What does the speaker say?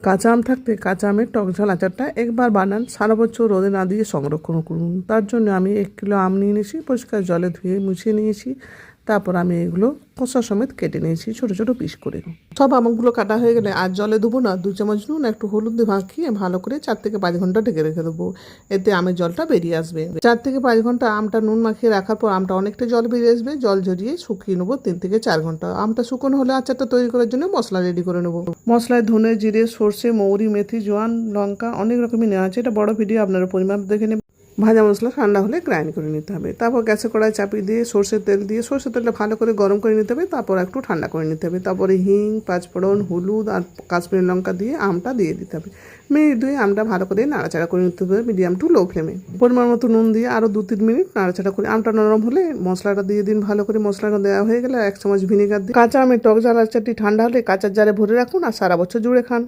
কাঁচা আম থাকতে কাঁচা আমের টক ঝাল আচারটা একবার বানান, সারা বছর রোদে না দিয়ে সংরক্ষণ করুন। তার জন্য আমি 1 কিলো আম নিয়ে নিয়েছি, পরিষ্কার জলে ধুয়ে মুছিয়ে নিয়েছি। তারপর আমি এগুলো খোসা সমেত কেটে নিয়েছি ছোট ছোট পিস করে। সব আমগুলো কাটা হয়ে গেলে আর জলে দেবো না, 2 চামচ নুন একটু হলুদ দিয়ে মাখিয়ে ভালো করে 4 থেকে 5 ঘন্টা ঢেকে রেখে দেবো। এতে আমের জলটা বেরিয়ে আসবে। 4 থেকে 5 ঘন্টা আমটা নুন মাখিয়ে রাখার পর আমটা অনেকটা জল বেরিয়ে আসবে। জল ঝরিয়ে শুকিয়ে নেবো 3 থেকে 4 ঘন্টা। আমটা শুকনো হলে আচারটা তৈরি করার জন্য মশলা রেডি করে নেবো। মশলায় ধনে, জিরে, সর্ষে, মৌরি, মেথি, জোয়ান, লঙ্কা অনেক রকমই নেওয়া আছে। এটা বড় ভিডিও, আপনারা পরিমাপ দেখে নেবেন। ভাজা মশলা ঠান্ডা হলে গ্রাইন্ড করে নিতে হবে। তারপর গ্যাসে কড়াই চাপিয়ে দিয়ে সর্ষের তেল দিয়ে সর্ষের তেলটা ভালো করে গরম করে নিতে হবে। তারপর একটু ঠান্ডা করে নিতে হবে। তারপরে হিং, পাঁচফোড়ন, হলুদ আর কাশ্মীরি লঙ্কা দিয়ে আমটা দিয়ে দিতে হবে। মিনিট 2 আমটা ভালো করে নাড়াচাড়া করে নিতে হবে মিডিয়াম টু লো ফ্লেমে। পরিমাণ মতো নুন দিয়ে আরও 2-3 মিনিট নাড়াচাড়া করে আমটা নরম হলে মশলাটা দিয়ে দিন। ভালো করে মশলাটা দেওয়া হয়ে গেলে 1 চামচ ভিনেগার দিয়ে কাঁচা আমের টক ঝাল আচারটি ঠান্ডা হলে কাঁচার জারে ভরে রাখুন আর সারা বছর জুড়ে খান।